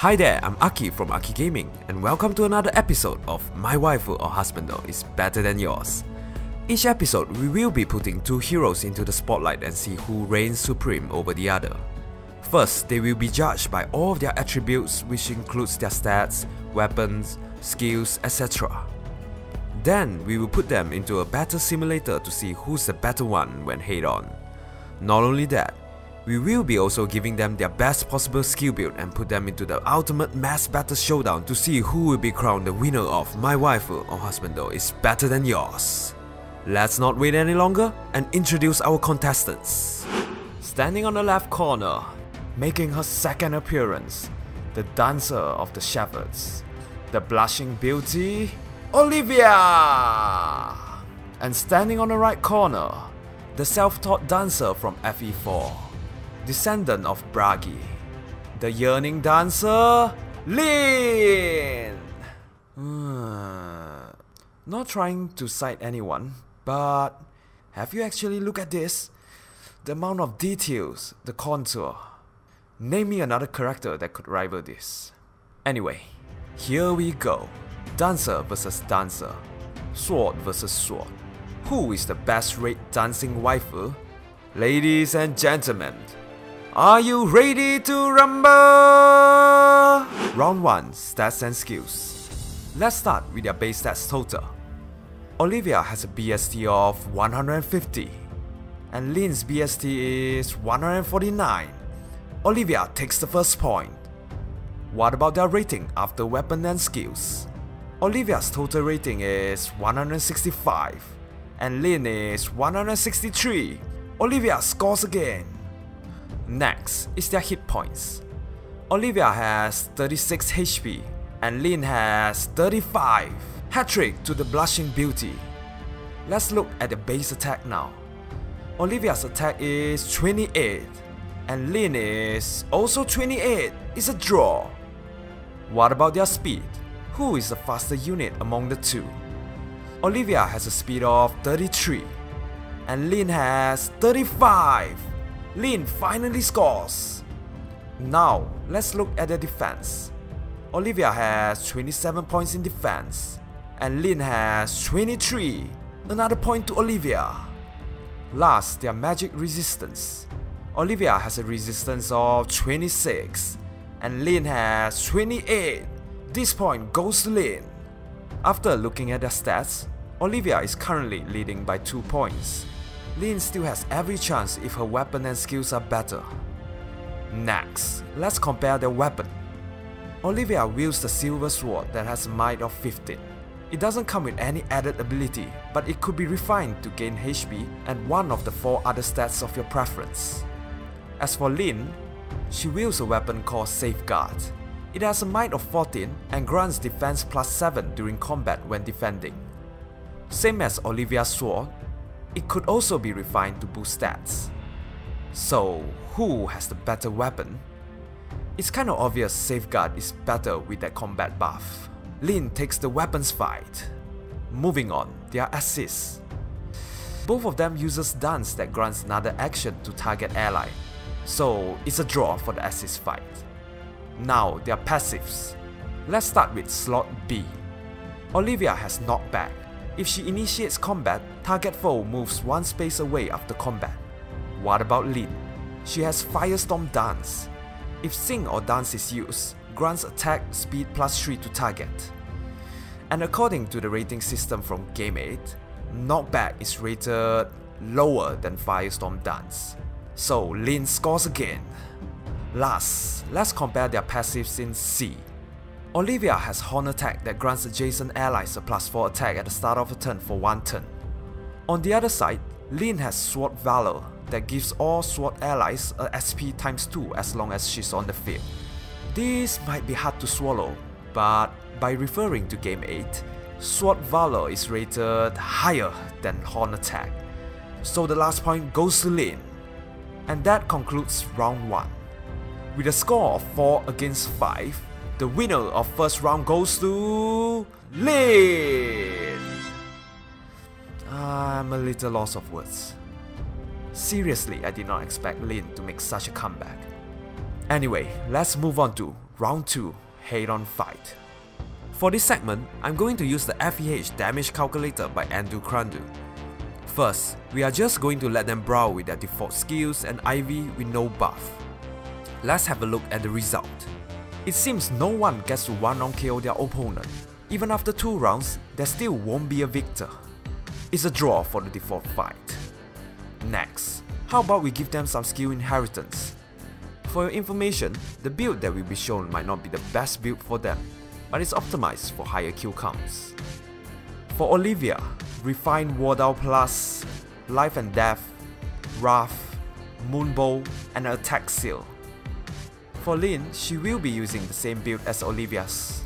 Hi there, I'm Aki from Aki Gaming, and welcome to another episode of My Waifu or Husbando is Better Than Yours. Each episode, we will be putting two heroes into the spotlight and see who reigns supreme over the other. First, they will be judged by all of their attributes, which includes their stats, weapons, skills, etc. Then, we will put them into a battle simulator to see who's the better one when head-on. Not only that, we will be also giving them their best possible skill build and put them into the ultimate mass battle showdown to see who will be crowned the winner of My Waifu or Husbando is Better Than Yours. Let's not wait any longer and introduce our contestants. Standing on the left corner, making her second appearance, the dancer of the shepherds, the blushing beauty, Olivia! And standing on the right corner, the self-taught dancer from FE4, descendant of Bragi, the yearning dancer, Lene! Not trying to cite anyone, but have you actually looked at this? The amount of details, the contour. Name me another character that could rival this. Anyway, here we go. Dancer versus dancer. Sword versus sword. Who is the best rate dancing waifu? Ladies and gentlemen, are you ready to rumble? Round 1, stats and skills. Let's start with their base stats total. Olivia has a BST of 150 and Lene's BST is 149. Olivia takes the first point. What about their rating after weapon and skills? Olivia's total rating is 165 and Lene is 163. Olivia scores again. Next is their hit points. Olivia has 36 HP and Lene has 35. Hat-trick to the blushing beauty. Let's look at the base attack now. Olivia's attack is 28 and Lene is also 28. It's a draw. What about their speed? Who is the faster unit among the two? Olivia has a speed of 33 and Lene has 35. Lene finally scores. Now, let's look at their defense. Olivia has 27 points in defense and Lene has 23. Another point to Olivia. Last, their magic resistance. Olivia has a resistance of 26 and Lene has 28. This point goes to Lene. After looking at their stats, Olivia is currently leading by 2 points. Lene still has every chance if her weapon and skills are better. Next, let's compare their weapon. Olivia wields the silver sword that has a might of 15. It doesn't come with any added ability, but it could be refined to gain HP and one of the 4 other stats of your preference. As for Lene, she wields a weapon called Safeguard. It has a might of 14 and grants defense plus 7 during combat when defending. Same as Olivia's sword, it could also be refined to boost stats. So, who has the better weapon? It's kinda obvious Safeguard is better with that combat buff. Lene takes the weapons fight. Moving on, their assists. Both of them uses dance that grants another action to target ally. So, it's a draw for the assist fight. Now, their passives. Let's start with slot B. Olivia has knockback. If she initiates combat, target foe moves 1 space away after combat. What about Lene? She has Firestorm Dance. If Sing or Dance is used, grants attack speed plus 3 to target. And according to the rating system from Game8, knockback is rated lower than Firestorm Dance. So Lene scores again. Last, let's compare their passives in C. Olivia has Horn Attack that grants adjacent allies a plus 4 attack at the start of a turn for 1 turn. On the other side, Lene has Sword Valor that gives all sword allies a SP times 2 as long as she's on the field. This might be hard to swallow, but by referring to Game 8, Sword Valor is rated higher than Horn Attack. So the last point goes to Lene. And that concludes round 1. With a score of 4 against 5, the winner of first round goes to Lene. I'm a little lost of words. Seriously, I did not expect Lene to make such a comeback. Anyway, let's move on to Round 2 Head-on Fight. For this segment, I'm going to use the FEH damage calculator by Andu Krandu. First, we are just going to let them brawl with their default skills and IV with no buff. Let's have a look at the result. It seems no one gets to 1-round KO their opponent. Even after 2 rounds, there still won't be a victor. It's a draw for the default fight. Next, how about we give them some skill inheritance? For your information, the build that will be shown might not be the best build for them, but it's optimized for higher kill counts. For Olivia, Refined Wardal Plus, Life and Death, Wrath, Moonbow, and an Attack Seal. For Lene, she will be using the same build as Olivia's.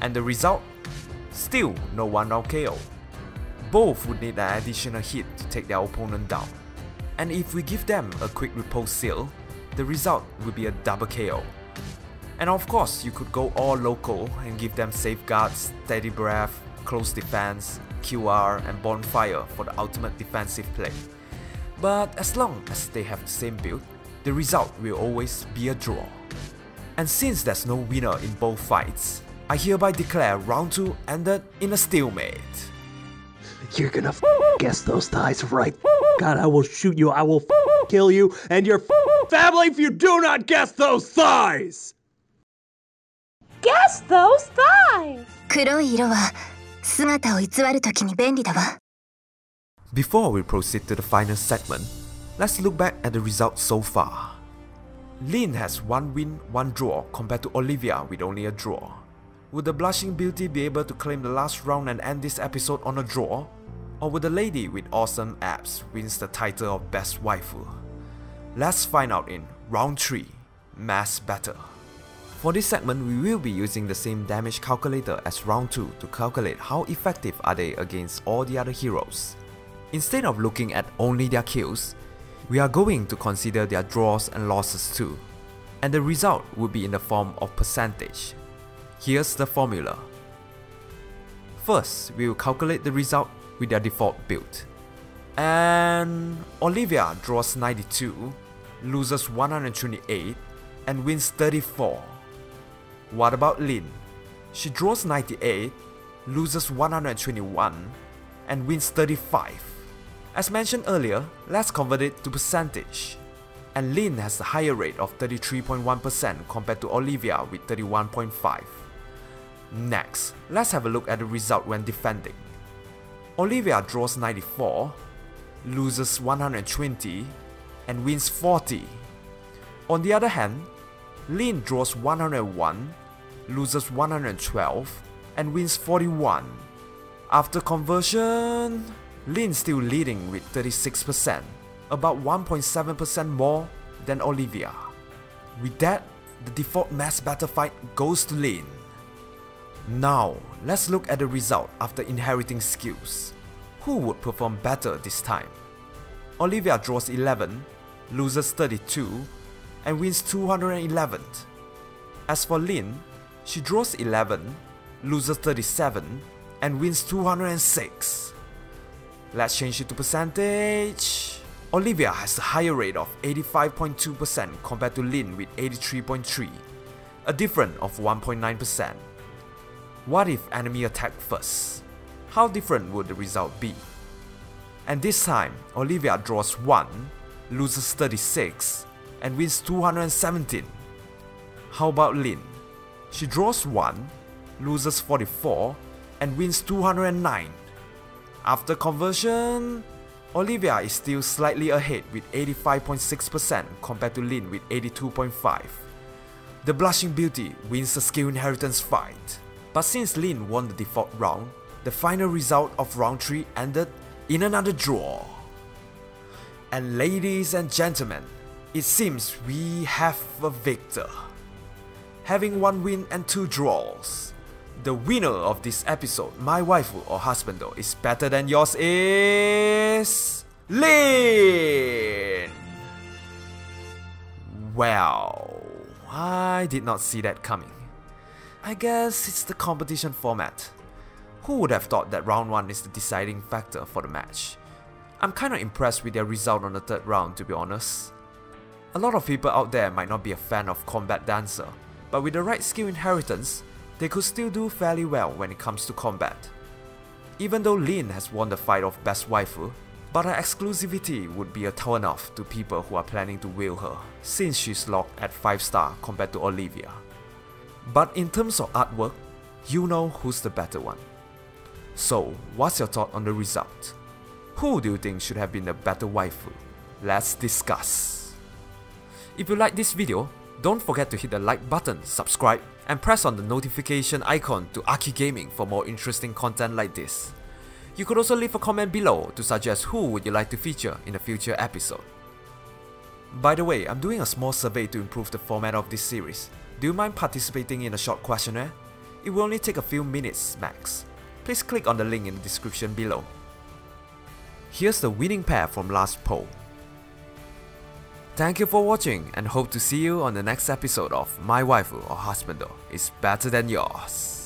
And the result? Still no 1-round KO. Both would need an additional hit to take their opponent down. And if we give them a quick repose seal, the result will be a double KO. And of course, you could go all local and give them safeguards, steady breath, close defense, QR, and bonfire for the ultimate defensive play. But as long as they have the same build, the result will always be a draw. And since there's no winner in both fights, I hereby declare round 2 ended in a stalemate. You're gonna guess those thighs right. God, I will shoot you, I will kill you and your family if you do not guess those thighs! Guess those thighs! 黒い色は姿を偽るときに便利だわ。 Before we proceed to the final segment, let's look back at the results so far. Lene has 1 win, 1 draw compared to Olivia with only a draw. Would the Blushing Beauty be able to claim the last round and end this episode on a draw? Or would the lady with awesome abs wins the title of Best Waifu? Let's find out in Round 3, Mass Battle. For this segment, we will be using the same damage calculator as Round 2 to calculate how effective are they against all the other heroes. Instead of looking at only their kills, we are going to consider their draws and losses too, and the result will be in the form of percentage. Here's the formula. First, we will calculate the result with their default build. And Olivia draws 92, loses 128, and wins 34. What about Lene? She draws 98, loses 121, and wins 35. As mentioned earlier, let's convert it to percentage. And Lene has the higher rate of 33.1% compared to Olivia with 31.5%. Next, let's have a look at the result when defending. Olivia draws 94, loses 120, and wins 40. On the other hand, Lene draws 101, loses 112, and wins 41. After conversion, Lene still leading with 36%, about 1.7% more than Olivia. With that, the default mass battle fight goes to Lene. Now, let's look at the result after inheriting skills. Who would perform better this time? Olivia draws 11, loses 32, and wins 211. As for Lene, she draws 11, loses 37, and wins 206. Let's change it to percentage. Olivia has a higher rate of 85.2% compared to Lene with 83.3%, a difference of 1.9%. What if enemy attacked first? How different would the result be? And this time, Olivia draws 1, loses 36, and wins 217. How about Lene? She draws 1, loses 44, and wins 209. After conversion, Olivia is still slightly ahead with 85.6% compared to Lene with 82.5%. The Blushing Beauty wins the skill inheritance fight. But since Lene won the default round, the final result of round 3 ended in another draw. And ladies and gentlemen, it seems we have a victor. Having 1 win and 2 draws, the winner of this episode, My Waifu or Husbando, is better than yours is... Lene! Well, I did not see that coming. I guess it's the competition format. Who would have thought that round 1 is the deciding factor for the match? I'm kinda impressed with their result on the 3rd round, to be honest. A lot of people out there might not be a fan of Combat Dancer, but with the right skill inheritance, they could still do fairly well when it comes to combat. Even though Lene has won the fight of Best Waifu, but her exclusivity would be a turn-off to people who are planning to wield her, since she's locked at 5-star compared to Olivia. But in terms of artwork, you know who's the better one. So, what's your thought on the result? Who do you think should have been the better waifu? Let's discuss. If you like this video, don't forget to hit the like button, subscribe, and press on the notification icon to Aki Gaming for more interesting content like this. You could also leave a comment below to suggest who would you like to feature in a future episode. By the way, I'm doing a small survey to improve the format of this series. Do you mind participating in a short questionnaire? It will only take a few minutes max. Please click on the link in the description below. Here's the winning pair from last poll. Thank you for watching and hope to see you on the next episode of My Waifu or Husbando is better than yours.